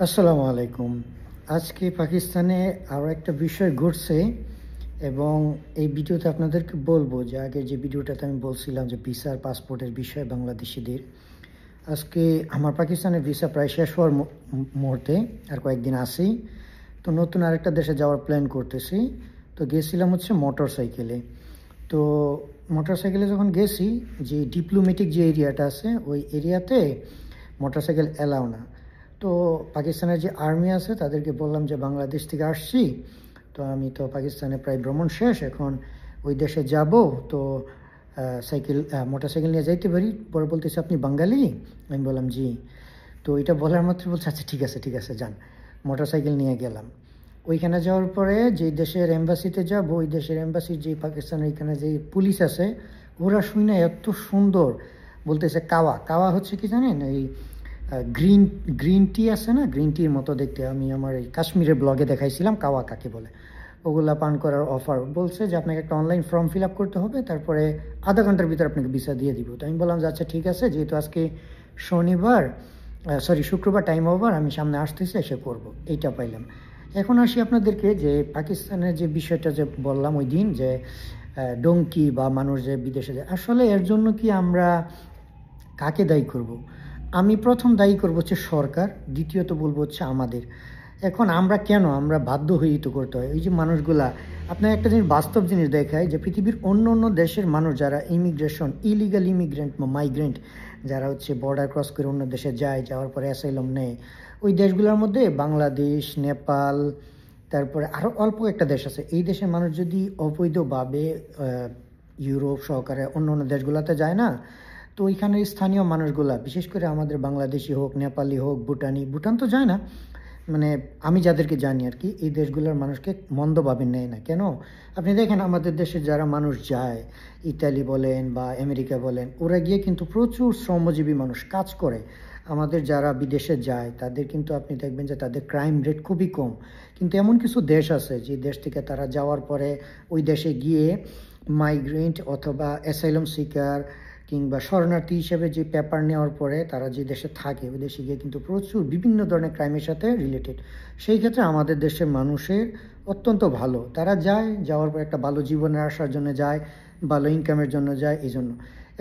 আসসালামু আলাইকুম। আজকে পাকিস্তানে আরও একটা বিষয় ঘটছে এবং এই ভিডিওতে আপনাদেরকে বলবো যে আগে যে ভিডিওটাতে আমি বলছিলাম যে ভিসা আর পাসপোর্টের বিষয়ে বাংলাদেশিদের। আজকে আমার পাকিস্তানের ভিসা প্রায় শেষ হওয়ার মুহূর্তে আর কয়েকদিন আছেই। তো নতুন আরেকটা দেশে যাওয়ার প্ল্যান করতেছি। তো গেছিলাম হচ্ছে মোটর সাইকেলে। তো মোটর সাইকেলে যখন গেছি, যে ডিপ্লোম্যাটিক যে এরিয়াটা আছে ওই এরিয়াতে মোটর সাইকেল অ্যালাউ না। তো পাকিস্তানের যে আর্মি আছে তাদেরকে বললাম যে বাংলাদেশ থেকে আসছি, তো আমি তো পাকিস্তানে প্রায় ভ্রমণ শেষ, এখন ওই দেশে যাব। তো মোটর সাইকেল নিয়ে যাইতে পারি? পরে বলতেছে আপনি বাঙালি? আমি বললাম জি। তো এটা বলার মাত্র বলছে আচ্ছা ঠিক আছে ঠিক আছে যান। মোটর সাইকেল নিয়ে গেলাম। ওইখানে যাওয়ার পরে যে দেশের এম্বাসিতে যাব, ওই দেশের এম্বাসির যে পাকিস্তানের এখানে যে পুলিশ আছে, ওরা শুনে এত সুন্দর বলতেছে কাওয়া কাওয়া হচ্ছে কি জানেন, এই গ্রিন গ্রিন টি আছে না, গ্রিন টির মতো দেখতে। আমি আমার এই কাশ্মীরের ব্লগে দেখাইছিলাম কাওয়া কাকে বলে। ওগুলা পান করার অফার বলছে যে আপনাকে একটা অনলাইন ফর্ম ফিল আপ করতে হবে, তারপরে আধা ঘন্টার ভিতরে আপনাকে ভিসা দিয়ে দিব। তো আমি বললাম যে আচ্ছা ঠিক আছে, যেহেতু আজকে শনিবার, শুক্রবার টাইম ওভার, আমি সামনে আসতেছি, এসে করবো। এইটা পাইলাম। এখন আসি আপনাদেরকে যে পাকিস্তানের যে বিষয়টা যে বললাম ওই দিন, যে ডোঙ্কি বা মানুষ যে বিদেশে যায়, আসলে এর জন্য কি আমরা কাকে দায়ী করব? আমি প্রথম দায়ী করব হচ্ছে সরকার, দ্বিতীয়ত বলবো হচ্ছে আমাদের। এখন আমরা বাধ্য হয়েই তো করতে হয়। এই যে মানুষগুলা, আপনার একটা জিনিস, বাস্তব জিনিস দেখায় যে পৃথিবীর অন্য অন্য দেশের মানুষ যারা ইমিগ্রেশন, ইলিগাল ইমিগ্রেন্ট বা মাইগ্রেন্ট, যারা হচ্ছে বর্ডার ক্রস করে অন্য দেশে যায়, যাওয়ার পরে অ্যাসাইলাম নেয়, ওই দেশগুলোর মধ্যে বাংলাদেশ, নেপাল, তারপরে আরও অল্প একটা দেশ আছে। এই দেশের মানুষ যদি অবৈধভাবে ইউরোপ সহকারে অন্য অন্য দেশগুলোতে যায় না, তো ওইখানের স্থানীয় মানুষগুলা, বিশেষ করে আমাদের বাংলাদেশি হোক, নেপালি হোক, ভুটানি, ভুটান তো যায় না, মানে আমি যাদেরকে জানি আর কি, এই দেশগুলোর মানুষকে মন্দভাবে নেয় না। কেন? আপনি দেখেন আমাদের দেশে যারা মানুষ যায়, ইতালি বলেন বা আমেরিকা বলেন, ওরা গিয়ে কিন্তু প্রচুর শ্রমজীবী মানুষ কাজ করে। আমাদের যারা বিদেশে যায় তাদের কিন্তু আপনি দেখবেন যে তাদের ক্রাইম রেট খুবই কম। কিন্তু এমন কিছু দেশ আছে যে দেশ থেকে তারা যাওয়ার পরে ওই দেশে গিয়ে মাইগ্রেন্ট অথবা অ্যাসাইলাম সিকার কিংবা শরণার্থী হিসেবে যে পেপার নেওয়ার পরে তারা যে দেশে থাকে, ওই দেশে গিয়ে কিন্তু প্রচুর বিভিন্ন ধরনের ক্রাইমের সাথে রিলেটেড। সেই ক্ষেত্রে আমাদের দেশের মানুষের অত্যন্ত ভালো, তারা যায়, যাওয়ার পর একটা ভালো জীবনে আসার জন্য যায়, ভালো ইনকামের জন্য যায়, এই জন্য।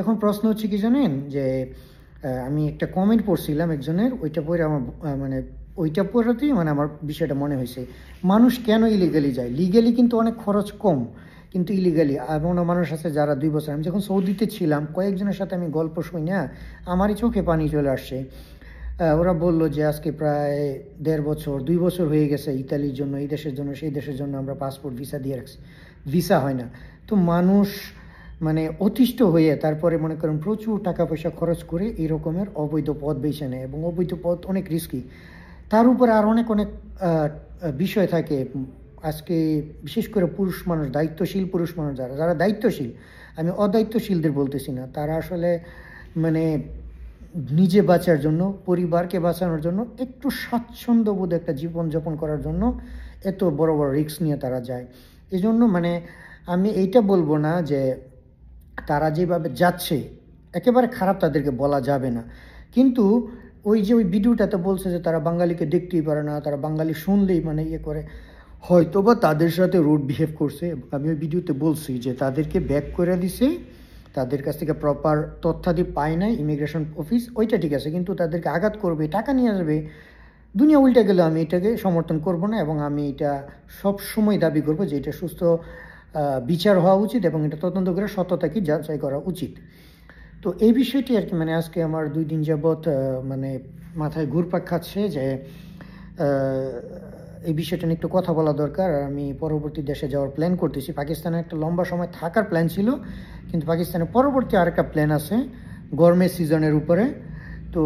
এখন প্রশ্ন হচ্ছে কি জানেন, যে আমি একটা কমেন্ট পড়ছিলাম একজনের, ওইটা পড়ে আমার মানে ওইটা পড়াতেই মানে আমার বিষয়টা মনে হয়েছে, মানুষ কেন ইলিগালি যায়? লিগালি কিন্তু অনেক খরচ কম, কিন্তু ইলিগালি এমনও মানুষ আছে যারা 2 বছর, আমি যখন সৌদিতে ছিলাম কয়েকজনের সাথে আমি গল্প শুনি না, আমারই চোখে পানি চলে আসছে। ওরা বলল যে আজকে প্রায় 1.5 বছর 2 বছর হয়ে গেছে ইতালির জন্য, এই দেশের জন্য, সেই দেশের জন্য আমরা পাসপোর্ট ভিসা দিয়ে রাখছি, ভিসা হয় না। তো মানুষ মানে অতিষ্ঠ হয়ে তারপরে মনে করেন প্রচুর টাকা পয়সা খরচ করে এই রকমের অবৈধ পথ বেছে নেয়, এবং অবৈধ পথ অনেক রিস্কি। তার উপরে আর অনেক অনেক বিষয় থাকে। আজকে বিশেষ করে পুরুষ মানুষ, দায়িত্বশীল পুরুষ মানুষ, যারা যারা দায়িত্বশীল, আমি অদায়িত্বশীলদের বলতেছি না, তারা আসলে মানে নিজে বাঁচার জন্য, পরিবারকে বাঁচানোর জন্য, একটু স্বাচ্ছন্দ্যবোধ একটা জীবনযাপন করার জন্য এত বড় বড় রিস্ক নিয়ে তারা যায়। এই জন্য মানে আমি এইটা বলবো না যে তারা যেভাবে যাচ্ছে একেবারে খারাপ, তাদেরকে বলা যাবে না। কিন্তু ওই যে ওই ভিডিওটাতে বলছে যে তারা বাঙালিকে দেখতেই পারে না, তারা বাঙালি শুনলেই মানে ইয়ে করে, হয়তো বা তাদের সাথে রুড বিহেভ করছে। আমি ওই ভিডিওতে বলছি যে তাদেরকে ব্যাক করে দিছে, তাদের কাছ থেকে প্রপার তথ্যাদি পায় নাই ইমিগ্রেশন অফিস, ওইটা ঠিক আছে, কিন্তু তাদেরকে আঘাত করবে, টাকা নিয়ে আসবে, দুনিয়া উল্টে গেলে আমি এটাকে সমর্থন করব না, এবং আমি এটা সব সময় দাবি করব যে এটা সুস্থ বিচার হওয়া উচিত, এবং এটা তদন্ত করে সততাকে যাচাই করা উচিত। তো এই বিষয়টি আর কি, মানে আজকে আমার 2 দিন যাবৎ মানে মাথায় ঘুরপাক খাচ্ছে যে এই বিষয়টা নিয়ে একটু কথা বলা দরকার। আর আমি পরবর্তী দেশে যাওয়ার প্ল্যান করতেছি। পাকিস্তানে একটা লম্বা সময় থাকার প্ল্যান ছিল, কিন্তু পাকিস্তানের পরবর্তী আরেকটা প্ল্যান আছে গরমের সিজনের উপরে। তো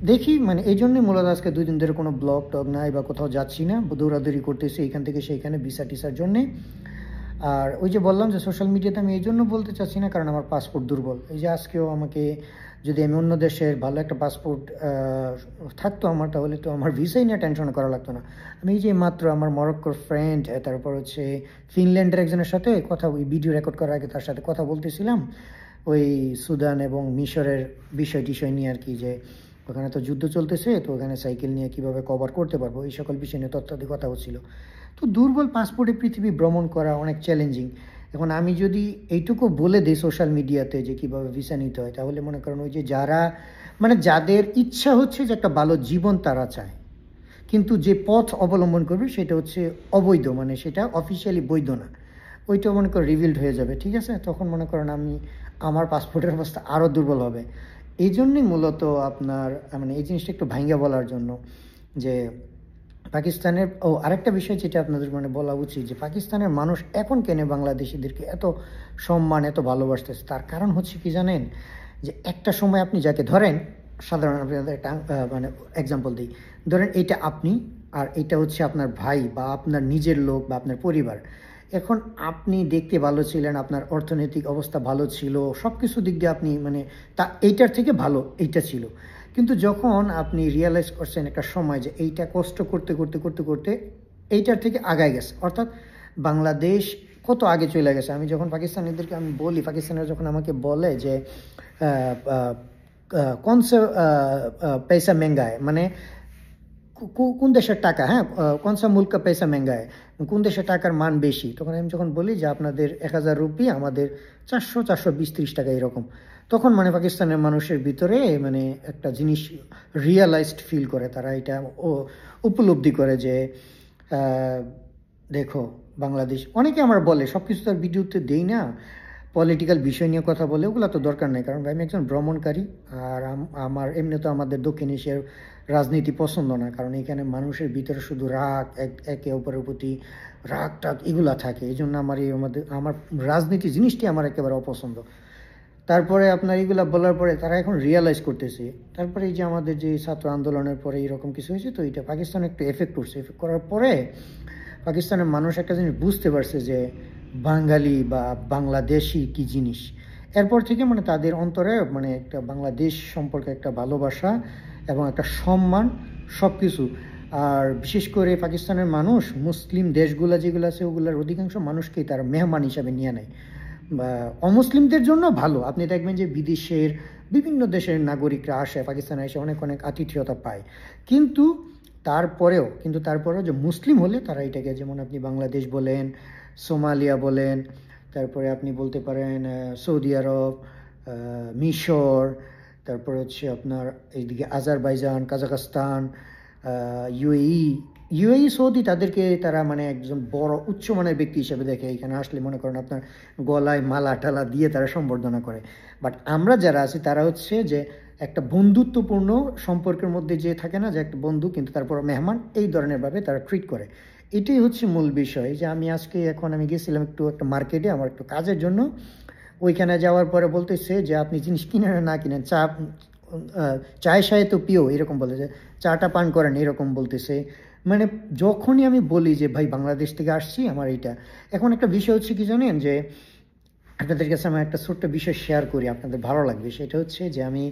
দেখি, মানে এই জন্যই মূলত আজকে 2 দিন ধরে কোনো ব্লগ টগ নাই বা কোথাও যাচ্ছি না, দৌড়াদৌড়ি করতেছি এখান থেকে সেইখানে ভিসা টিসার জন্যে। আর ওই যে বললাম যে সোশ্যাল মিডিয়াতে আমি এই জন্য বলতে চাচ্ছি না, কারণ আমার পাসপোর্ট দুর্বল। এই যে আজকেও আমাকে, যদি আমি অন্য দেশের ভালো একটা পাসপোর্ট থাকতো আমার, তাহলে তো আমার ভিসাই নিয়ে টেনশন করা লাগতো না। আমি এই যে মাত্র আমার মরক্কোর ফ্রেন্ড, তারপর হচ্ছে ফিনল্যান্ডের একজনের সাথে কথা, ওই ভিডিও রেকর্ড করার আগে তার সাথে কথা বলতেছিলাম ওই সুদান এবং মিশরের বিষয় টিষয় নিয়ে আর কি, যে ওখানে তো যুদ্ধ চলতেছে, তো ওখানে সাইকেল নিয়ে কীভাবে কভার করতে পারবো এই সকল বিষয় নিয়ে তথ্যাদি কথা হচ্ছিল। তো দুর্বল পাসপোর্টে পৃথিবী ভ্রমণ করা অনেক চ্যালেঞ্জিং। এখন আমি যদি এইটুকু বলে দিই সোশ্যাল মিডিয়াতে যে কীভাবে ভিসা নিতে হয়, তাহলে মনে করেন ওই যে যারা মানে যাদের ইচ্ছা হচ্ছে যে একটা ভালো জীবন তারা চায়, কিন্তু যে পথ অবলম্বন করবে সেটা হচ্ছে অবৈধ, মানে সেটা অফিসিয়ালি বৈধ না, ওইটা মনে করেন রিভিল্ড হয়ে যাবে, ঠিক আছে? তখন মনে করেন আমার পাসপোর্টের অবস্থা আরও দুর্বল হবে। এই জন্যই মূলত আপনার মানে এই জিনিসটা একটু ভাঙ্গা বলার জন্য যে পাকিস্তানের আরেকটা বিষয় যেটা আপনাদের মানে বলা উচিত, যে পাকিস্তানের মানুষ এখন কেন বাংলাদেশিদেরকে এত সম্মান এত ভালোবাসতেছে, তার কারণ হচ্ছে কি জানেন? যে একটা সময় আপনি যাকে ধরেন, সাধারণ আপনাদের একটা মানে এক্সাম্পল দিই, ধরেন এইটা আপনি আর এইটা হচ্ছে আপনার ভাই বা আপনার নিজের লোক বা আপনার পরিবার। এখন আপনি দেখতে ভালো ছিলেন, আপনার অর্থনৈতিক অবস্থা ভালো ছিল, সব কিছু দিক দিয়ে আপনি মানে এইটার থেকে ভালো এইটা ছিল। কিন্তু যখন আপনি রিয়েলাইজ করছেন একটা সময় যে এইটা কষ্ট করতে করতে করতে করতে এইটার থেকে আগায় গেছে, অর্থাৎ বাংলাদেশ কত আগে চলে গেছে। আমি যখন পাকিস্তানিদেরকে আমি বলি, পাকিস্তানিরা যখন আমাকে বলে যে কোন সে পয়সা মেঙ্গা মানে কোন দেশের টাকা, হ্যাঁ, কোন সা মুল্ক কা পয়সা মেঙ্গা কোন দেশের টাকার মান বেশি, তখন আমি যখন বলি যে আপনাদের 1000 রুপি আমাদের 400-420-30 টাকা এরকম, তখন মানে পাকিস্তানের মানুষের ভিতরে মানে একটা জিনিস রিয়েলাইজড ফিল করে, তারা এটা উপলব্ধি করে যে দেখো বাংলাদেশ, অনেকে আমার বলে সব কিছু তার ভিডিওতে দেই না, পলিটিক্যাল বিষয় নিয়ে কথা বলে, ওগুলো তো দরকার নেই, কারণ আমি একজন ভ্রমণকারী আর আমার এমনি তো আমাদের দক্ষিণ এশিয়ার রাজনীতি পছন্দ না, কারণ এখানে মানুষের ভিতরে শুধু রাগ, একে অপরের প্রতি রাগ টাগ এগুলা থাকে, এই জন্য আমার রাজনীতি জিনিসটি আমার একেবারে অপছন্দ। তারপরে আপনার এইগুলা বলার পরে তারা এখন রিয়েলাইজ করতেছে, তারপরে এই যে আমাদের যে ছাত্র আন্দোলনের পরে এরকম কিছু হয়েছে, তো এটা পাকিস্তানে একটু এফেক্ট করছে, এফেক্ট করার পরে পাকিস্তানের মানুষ একটা জিনিস বুঝতে পারছে যে বাঙালি বা বাংলাদেশি কি জিনিস। এরপর থেকে মানে তাদের অন্তরে মানে একটা বাংলাদেশ সম্পর্কে একটা ভালোবাসা এবং একটা সম্মান সব কিছু। আর বিশেষ করে পাকিস্তানের মানুষ মুসলিম দেশগুলো যেগুলো আছে ওগুলোর অধিকাংশ মানুষকেই তারা মেহমান হিসাবে নিয়ে নেয়, বা অমুসলিমদের জন্য ভালো। আপনি দেখবেন যে বিদেশের বিভিন্ন দেশের নাগরিকরা আসে পাকিস্তানে, এসে অনেক অনেক আতিথেয়তা পায়, কিন্তু তারপরেও যে মুসলিম হলে তারা এটাকে, যেমন আপনি বাংলাদেশ বলেন, সোমালিয়া বলেন, তারপরে আপনি বলতে পারেন সৌদি আরব, মিশর, তারপরে হচ্ছে আপনার এইদিকে আজারবাইজান, কাজাখস্তান, ইউএই, সৌদি, তাদেরকে তারা মানে একজন বড় উচ্চমানের ব্যক্তি হিসেবে দেখে। এখানে আসলে মনে করেন আপনার গলায় মালা টালা দিয়ে তারা সম্বর্ধনা করে। বাট আমরা যারা আছি তারা হচ্ছে যে একটা বন্ধুত্বপূর্ণ সম্পর্কের মধ্যে যে থাকে না, যে একটা বন্ধু কিন্তু তারপর মেহমান, এই ধরনের ভাবে তারা ট্রিট করে। এটাই হচ্ছে মূল বিষয়। যে আমি আমি গেছিলাম একটা মার্কেটে আমার একটু কাজের জন্য, ওইখানে যাওয়ার পরে বলতেছে যে আপনি জিনিস কিনেন না কিনেন, চায় সায় তো পিও, এরকম বলে, যে চাটা পান করেন এরকম বলতেছে। মানে যখনই আমি বলি যে ভাই বাংলাদেশ থেকে আসছি আমার এইটা, এখন একটা বিষয় হচ্ছে কি জানেন, যে আপনাদের কাছে আমি একটা ছোট্ট বিষয় শেয়ার করি, আপনাদের ভালো লাগবে। সেটা হচ্ছে যে আমি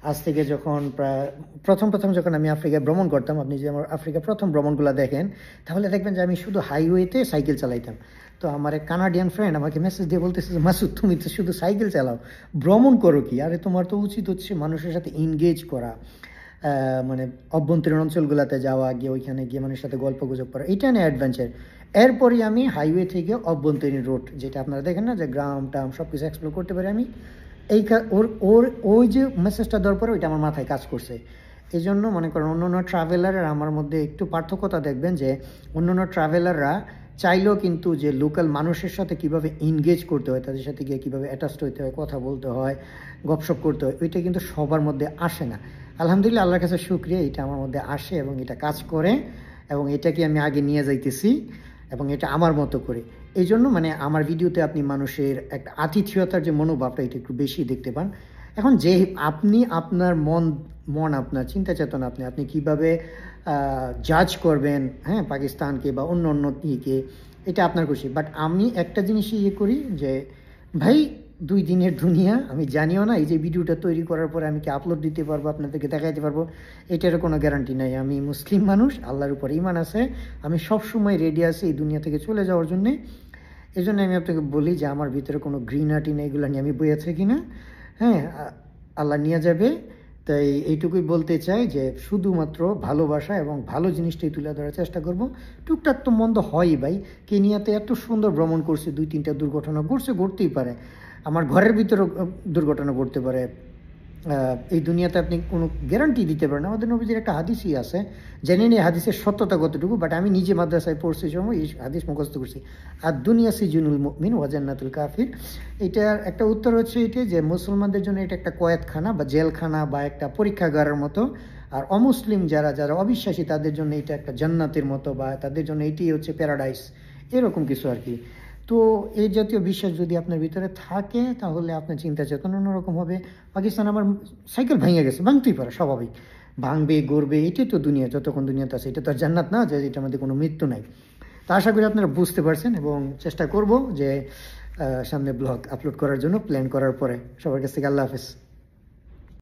আজ থেকে যখন প্রায় প্রথম যখন আমি আফ্রিকা ভ্রমণ করতাম, আপনি যদি আমার আফ্রিকা প্রথম ভ্রমণগুলো দেখেন তাহলে দেখবেন যে আমি শুধু হাইওয়েতে সাইকেল চালাইতাম। তো আমার এক কানাডিয়ান ফ্রেন্ড আমাকে মেসেজ দিয়ে বলতেছে যে মাসুদ, তুমি তো শুধু সাইকেল চালাও, ভ্রমণ করো কি? আরে তোমার তো উচিত হচ্ছে মানুষের সাথে এনগেজ করা, মানে অভ্যন্তরীণ অঞ্চলগুলোতে যাওয়া, গিয়ে ওইখানে গিয়ে মানুষের সাথে গল্প গুজব করা, এটা নিয়ে অ্যাডভেঞ্চার। এরপরই আমি হাইওয়ে থেকে অভ্যন্তরীণ রোড, যেটা আপনারা দেখেন না, যে গ্রাম টাম সব কিছু এক্সপ্লোর করতে পারি আমি। ওই যে মেসেজটা দেওয়ার পরে ওইটা আমার মাথায় কাজ করছে। এই জন্য মনে করেন অন্য ট্রাভেলার আমার মধ্যে একটু পার্থক্যতা দেখবেন, যে অন্য ট্রাভেলাররা চাইলেও কিন্তু যে লোকাল মানুষের সাথে কিভাবে এনগেজ করতে হয়, তাদের সাথে গিয়ে কীভাবে অ্যাটাচড হইতে হয়, কথা বলতে হয়, গপসপ করতে হয়, ওইটা কিন্তু সবার মধ্যে আসে না। আলহামদুলিল্লাহ, আল্লাহর কাছে শুকরিয়া, এটা আমার মধ্যে আসে এবং এটা কাজ করে, এবং এটাকে আমি আগে নিয়ে যাইতেছি এবং এটা আমার মতো করে। এই জন্য মানে আমার ভিডিওতে আপনি মানুষের একটা আতিথেয়তার যে মনোভাবটা এটা একটু বেশি দেখতে পান। এখন যে আপনি আপনার মন আপনার চিন্তা চেতনা আপনি কিভাবে জাজ করবেন, হ্যাঁ, পাকিস্তানকে বা অন্য ইয়েকে, এটা আপনার খুশি। বাট আমি একটা জিনিসই করি যে ভাই 2 দিনের দুনিয়া, আমি জানিও না এই যে ভিডিওটা তৈরি করার পরে আমি কি আপলোড দিতে পারবো, আপনাদেরকে দেখাইতে পারবো, এটার কোনো গ্যারান্টি নাই। আমি মুসলিম মানুষ, আল্লাহর উপর ঈমান আছে, আমি সবসময় রেডি আছি এই দুনিয়া থেকে চলে যাওয়ার জন্যে। এই জন্য আমি আপনাকে বলি যে আমার ভিতরে কোনো গ্রিনাটি নেই, এগুলো নিয়ে আমি বইয়ে থাকি না। হ্যাঁ, আল্লাহ নিয়ে যাবে, তাই এইটুকুই বলতে চাই যে শুধুমাত্র ভালোবাসা এবং ভালো জিনিসটাই তুলে ধরার চেষ্টা করব। টুকটাক তো মন্দ হয়ই ভাই। কেনিয়াতে এত সুন্দর ভ্রমণ করছে, 2-3টা দুর্ঘটনা ঘটতেই পারে। আমার ঘরের ভিতরেও দুর্ঘটনা ঘটতে পারে। এই দুনিয়াতে আপনি কোনো গ্যারান্টি দিতে পারেন না। আমাদের নবীজির একটা হাদিসই আছে, জানি না হাদিসের সত্যতা কতটুকু, বাট আমি নিজে মাদ্রাসায় পড়ছি সময় এই হাদিস মুখস্থ করছি। আর দুনিয়া সিজনুল মুমিন ওয়া জান্নাতুল কাফির। এটার একটা উত্তর হচ্ছে এটি যে মুসলমানদের জন্য এটা একটা কয়েদখানা বা জেলখানা বা একটা পরীক্ষাগারের মতো, আর অমুসলিম যারা যারা অবিশ্বাসী তাদের জন্য এটা একটা জান্নাতের মতো, বা তাদের জন্য এটি হচ্ছে প্যারাডাইস, এরকম কিছু আর কি। তো এই জাতীয় বিশ্বাস যদি আপনার ভিতরে থাকে তাহলে আপনার চিন্তা চেতনা অন্যরকম হবে। পাকিস্তান আমার সাইকেল ভেঙে গেছে, ভাঙতেই পারে, স্বাভাবিক, ভাঙবে গড়বে, এটাই তো দুনিয়া। যতক্ষণ দুনিয়াতে আছে এটা তো আর জান্নাত না যে এটার মধ্যে কোনো মৃত্যু নাই। তা আশা করি আপনারা বুঝতে পারছেন, এবং চেষ্টা করব যে সামনে ব্লগ আপলোড করার জন্য প্ল্যান করার পরে। সবার কাছ থেকে আল্লাহ হাফেজ।